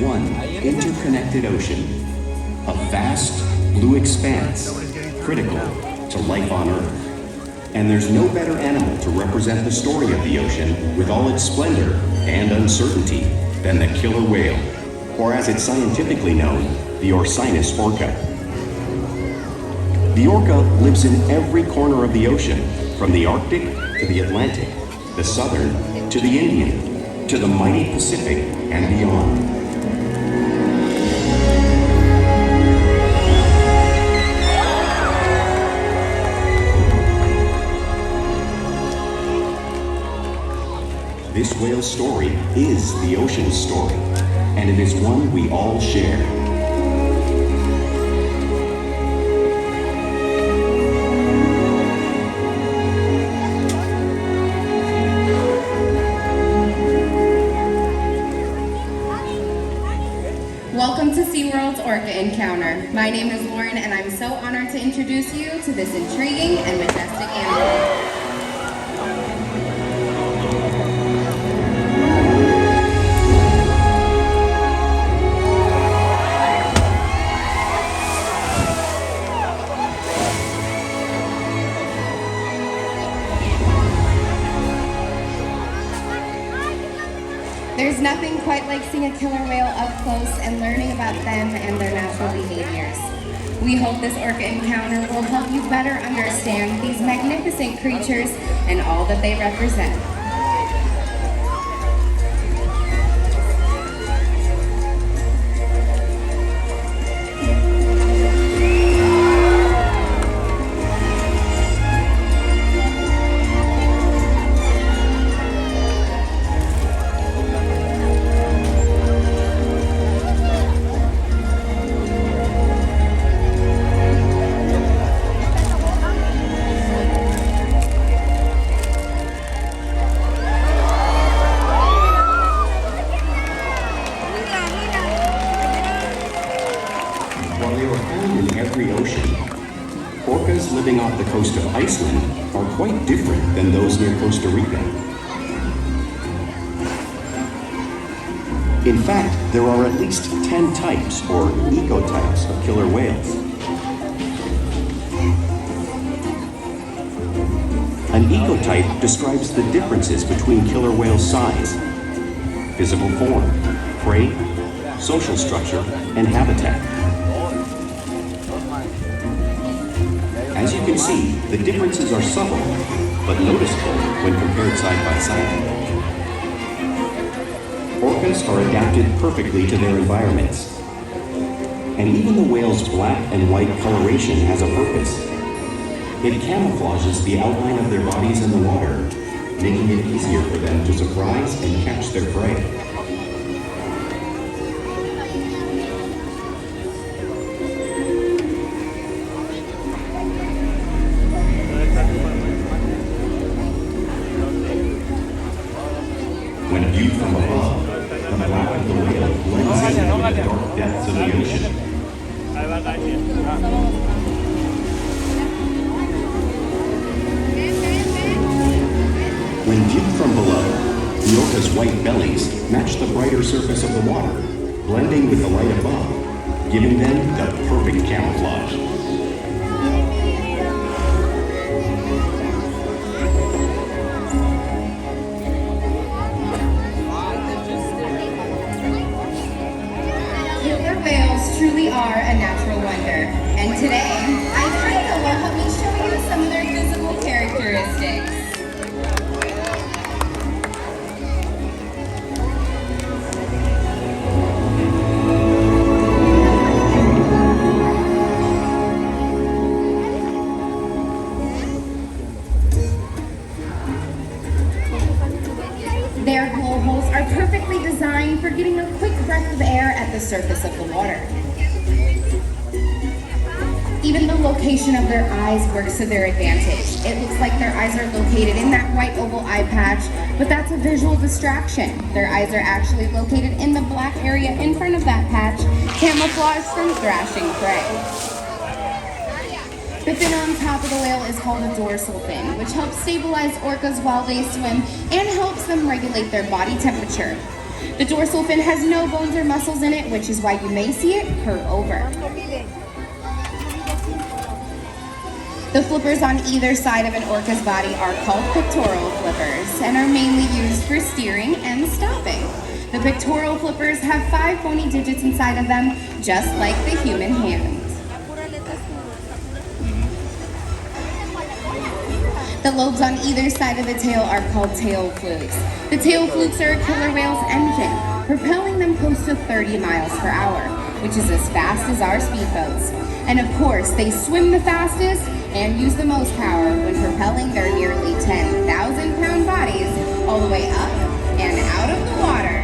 one interconnected ocean, a vast blue expanse critical to life on Earth. And there's no better animal to represent the story of the ocean with all its splendor and uncertainty than the killer whale, or as it's scientifically known, the Orcinus orca. The orca lives in every corner of the ocean, from the Arctic to the Atlantic, the Southern to the Indian, to the mighty Pacific and beyond. This whale's story is the ocean's story, and it is one we all share. Welcome to SeaWorld's Orca Encounter. My name is Lauren, and I'm so honored to introduce you to this intriguing and majestic animal. There's nothing quite like seeing a killer whale up close and learning about them and their natural behaviors. We hope this orca encounter will help you better understand these magnificent creatures and all that they represent. Orcas living off the coast of Iceland are quite different than those near Costa Rica. In fact, there are at least 10 types or ecotypes of killer whales. An ecotype describes the differences between killer whale size, physical form, prey, social structure, and habitat. As you can see, the differences are subtle, but noticeable when compared side by side. Orcas are adapted perfectly to their environments. And even the whale's black and white coloration has a purpose. It camouflages the outline of their bodies in the water, making it easier for them to surprise and catch their prey. When viewed from above, the black of the whale blends in with the dark depths of the ocean. When viewed from below, the orca's white bellies match the brighter surface of the water, blending with the light above, giving them the perfect camouflage. Whales truly are a natural wonder, and today, Ikaika will help me show you some of their physical characteristics. Their blowholes are perfectly designed for getting a quick breath of air at the surface of the water. Even the location of their eyes works to their advantage. It looks like their eyes are located in that white oval eye patch, but that's a visual distraction. Their eyes are actually located in the black area in front of that patch, camouflaged from thrashing prey. The fin on top of the whale is called a dorsal fin, which helps stabilize orcas while they swim and helps them regulate their body temperature. The dorsal fin has no bones or muscles in it, which is why you may see it curve over. The flippers on either side of an orca's body are called pectoral flippers and are mainly used for steering and stopping. The pectoral flippers have 5 bony digits inside of them, just like the human hand. The lobes on either side of the tail are called tail flukes. The tail flukes are a killer whale's engine, propelling them close to 30 miles per hour, which is as fast as our speedboats. And of course, they swim the fastest and use the most power when propelling their nearly 10,000-pound bodies all the way up and out of the water.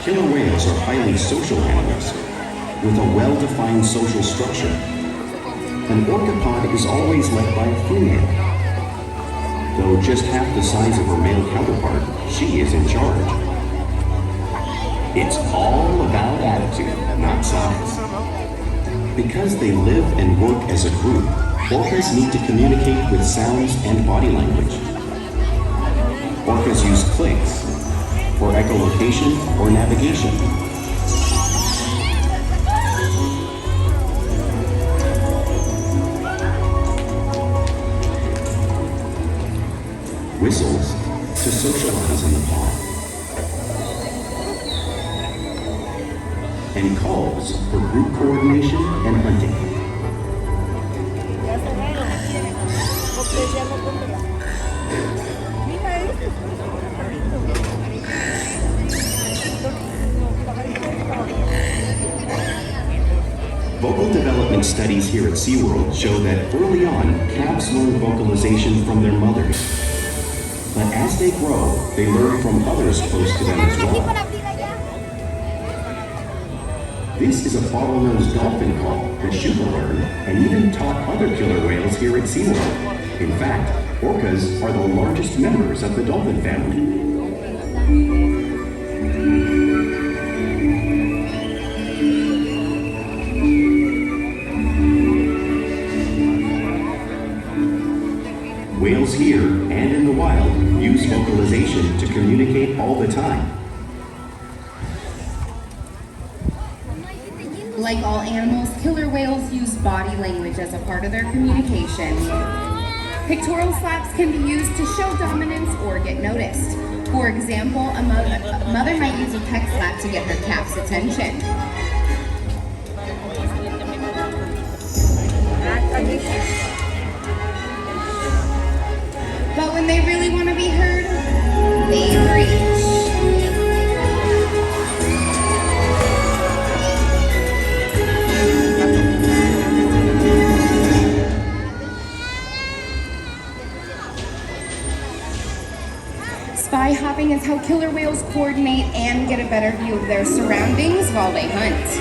Killer whales are highly social animals with a well-defined social structure. An orca pod is always led by a female. Though just half the size of her male counterpart, she is in charge. It's all about attitude, not size. Because they live and work as a group, orcas need to communicate with sounds and body language. Orcas use clicks for echolocation or navigation. Whistles to socialize in the pod. And calls for group coordination and hunting. Vocal development studies here at SeaWorld show that early on, calves learn vocalization from their mothers. But as they grow, they learn from others close to them as well. This is a bottlenose dolphin call that Shouka learned and even taught other killer whales here at SeaWorld. In fact, orcas are the largest members of the dolphin family. Whales here and in the wild use vocalization to communicate all the time. Like all animals, killer whales use body language as a part of their communication. Pictorial slaps can be used to show dominance or get noticed. For example, a mother might use a peck slap to get her calf's attention. But when they really want to be heard, they breach. Spy hopping is how killer whales coordinate and get a better view of their surroundings while they hunt.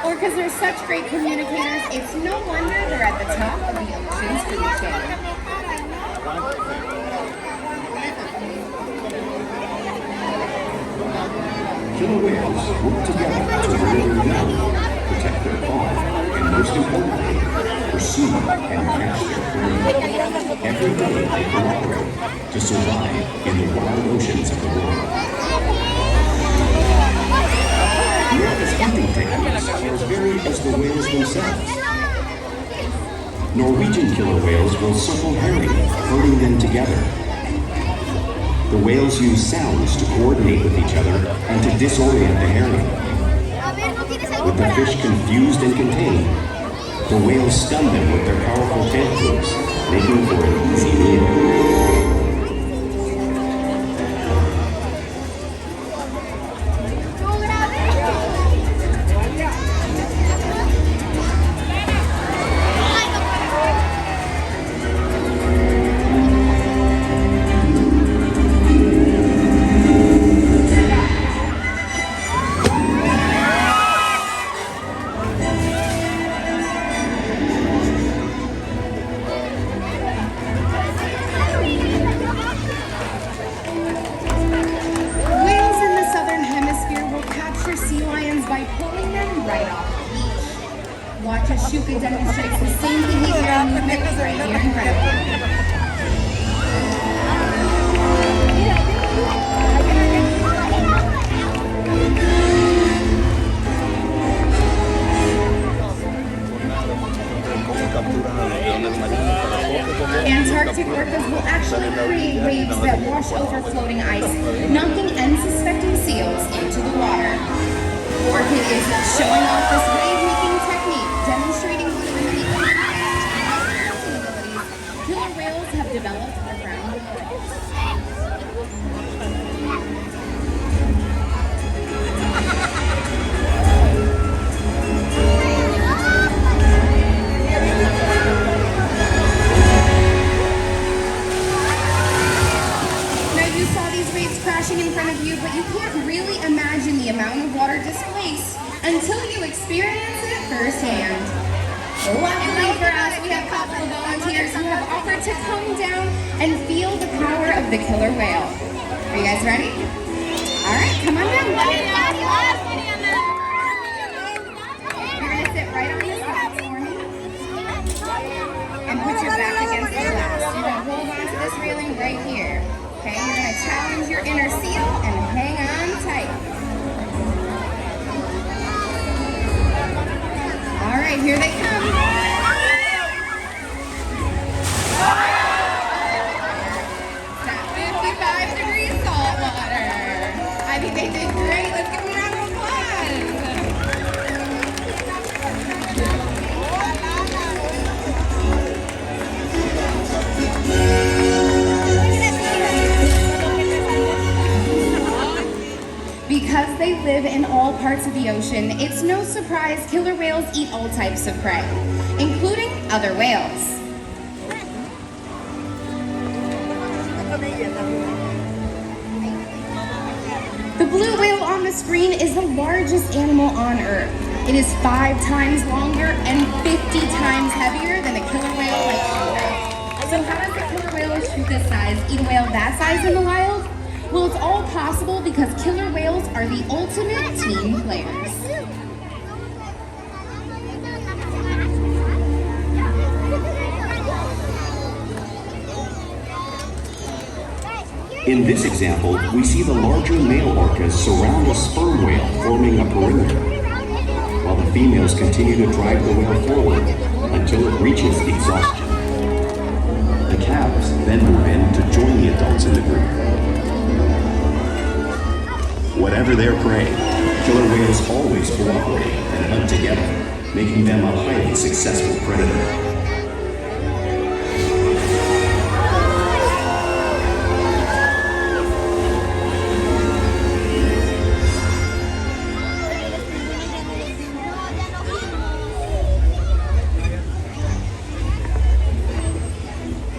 Orcas are such great communicators, it's no wonder they're at the top of the ocean's food chain. Killer whales work together to rear their young, protect their fawn, and most importantly, scuba and catch their prey. Every day they cooperate to survive in the wild oceans of the world. The orca's hunting techniques are as varied as the whales themselves. Norwegian killer whales will circle herring, herding them together. The whales use sounds to coordinate with each other and to disorient the herring. With the fish confused and contained, the whales stun them with their powerful tentacles, making for an easy meal. Watch as Shouka demonstrates the same behavior and movement right here in front of you. Antarctic orcas will actually create waves that wash over floating ice, knocking unsuspecting seals into the water. Orchid is showing off this wave-making technique, demonstrating one of the many abilities killer whales have developed around the world. Now you saw these waves crashing in front of you, but you can't really imagine the amount of water displaced until you experience it firsthand. Luckily for us, we have a couple of volunteers who have offered to come down and feel the power of the killer whale. Are you guys ready? All right, come on down. You're going to sit right on this platform and put your back against the glass. You're going to hold on to this railing right here. Okay, you're going to challenge your inner seal and hang on tight. All right, here they come. That 55-degree salt water. I think they did great. Let's give them a round of Because they live in all parts of the ocean, it's no surprise killer whales eat all types of prey, including other whales. The blue whale on the screen is the largest animal on Earth. It is 5 times longer and 50 times heavier than a killer whale like Shouka. So how does a killer whale of Shouka's size eat a whale that size in the wild? Well, it's all possible because killer whales are the ultimate team players. In this example, we see the larger male orcas surround a sperm whale, forming a perimeter, while the females continue to drive the whale forward until it reaches exhaustion. The calves then move in to join the adults in the group. Whatever their prey, killer whales always cooperate and hunt together, making them a highly successful predator.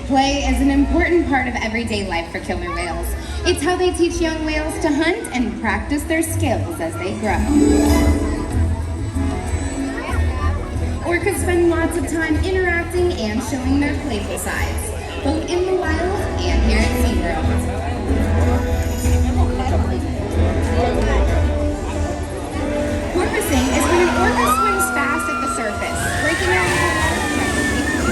Play is an important part of everyday life for killer whales. It's how they teach young whales to hunt and practice their skills as they grow. Orcas spend lots of time interacting and showing their playful sides, both in the wild and here at SeaWorld. Porpoising is when an orca swims fast at the surface, breaking out of the water quickly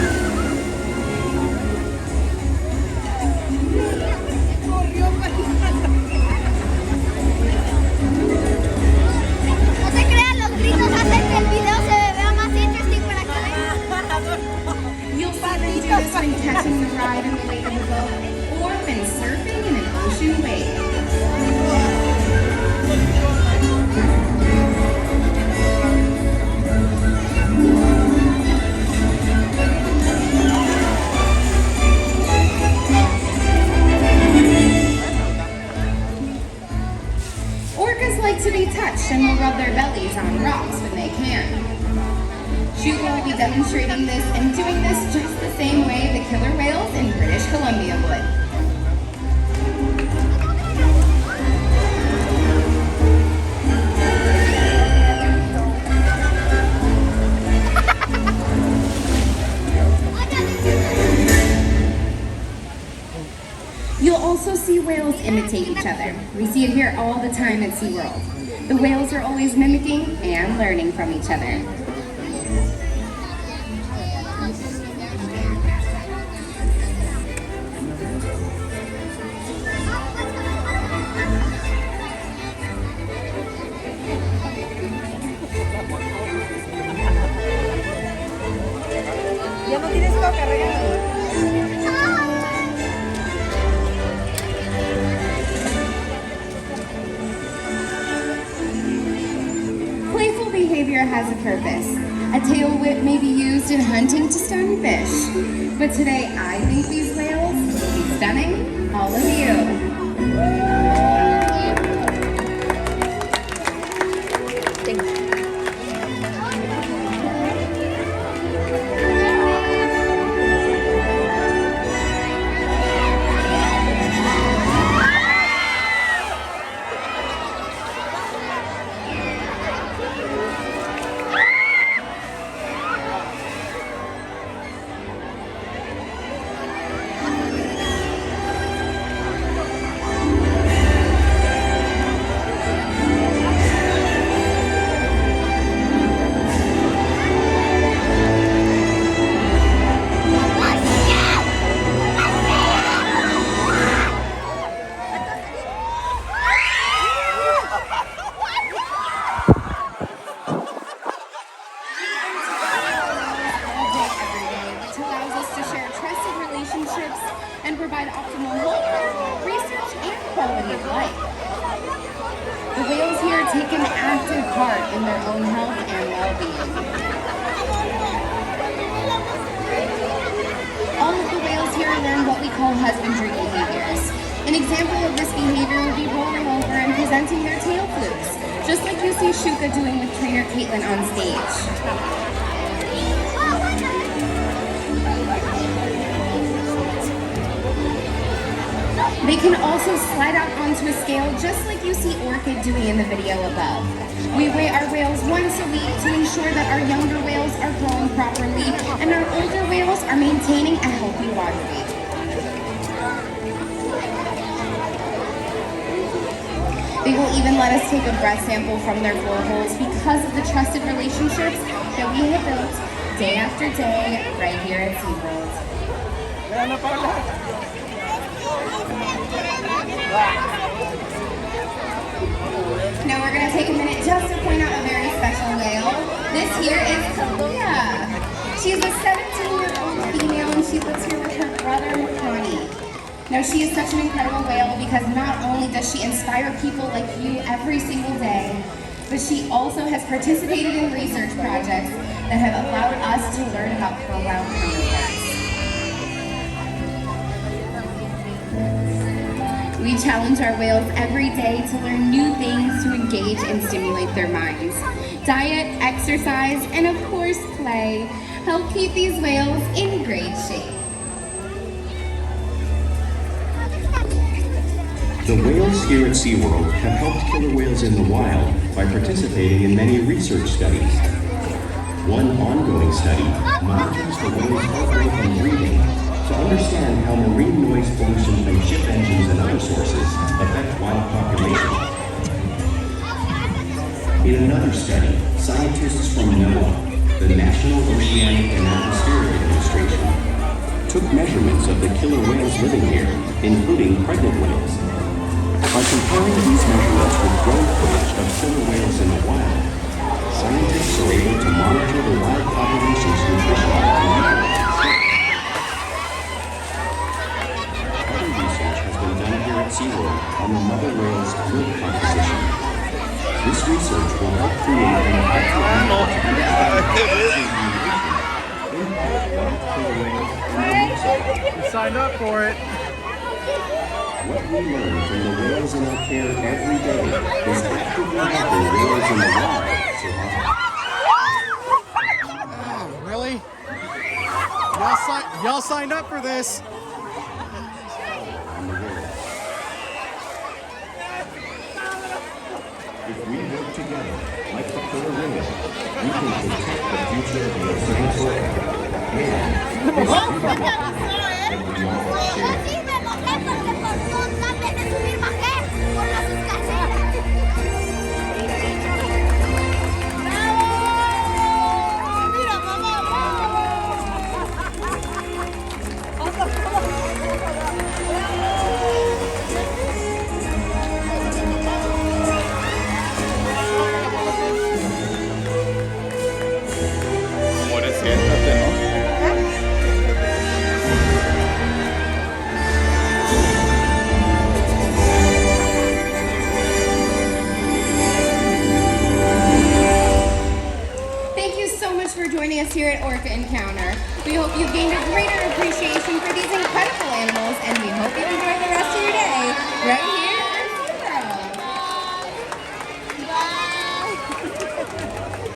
Shouka will be demonstrating this and doing this just the same way the killer whales in British Columbia would. You'll also see whales imitate each other. We see it here all the time at SeaWorld. The whales are always mimicking and learning from each other. Ya no tienes coca, regálame. Playful behavior has a purpose. A tail whip may be used in hunting to stun fish. But today, I think these whales will be stunning all of you. And provide optimal health, research, and quality of life. The whales here take an active part in their own health and well-being. All of the whales here learn what we call husbandry behaviors. An example of this behavior would be rolling over and presenting their tail flukes, just like you see Shouka doing with trainer Caitlin on stage. They can also slide out onto a scale just like you see Orkid doing in the video above. We weigh our whales once a week to ensure that our younger whales are growing properly and our older whales are maintaining a healthy water weight. They will even let us take a breath sample from their blowholes because of the trusted relationships that we have built day after day right here at SeaWorld. Now we're going to take a minute just to point out a very special whale. This here is Kalia. She's a 17-year-old female and she lives here with her brother Makani. Now she is such an incredible whale because not only does she inspire people like you every single day, but she also has participated in research projects that have allowed us to learn about her wild counterparts. We challenge our whales every day to learn new things to engage and stimulate their minds. Diet, exercise, and of course play help keep these whales in great shape. The whales here at SeaWorld have helped killer whales in the wild by participating in many research studies. One ongoing study monitors the whales' heart rate and breathing to understand how marine noise pollution from ship engines and other sources affect wild populations. In another study, scientists from NOAA, the National Oceanic and Atmospheric Administration, took measurements of the killer whales living here, including pregnant whales. By comparing these measurements with drone footage of killer whales in the wild, scientists are able to monitor the wild population's nutrition and behavior. Other research has been done here at SeaWorld on the mother whale's milk composition. This research will help create an accurate model to understand You signed up for it. what we learn from the whales in our care every day is actively helping whales in the wild survive. y'all signed up for this. If we work together, like the four women, we can protect the future of the ocean forever. And this beautiful that we all share. Joining us here at Orca Encounter. We hope you've gained a greater appreciation for these incredible animals, and we hope you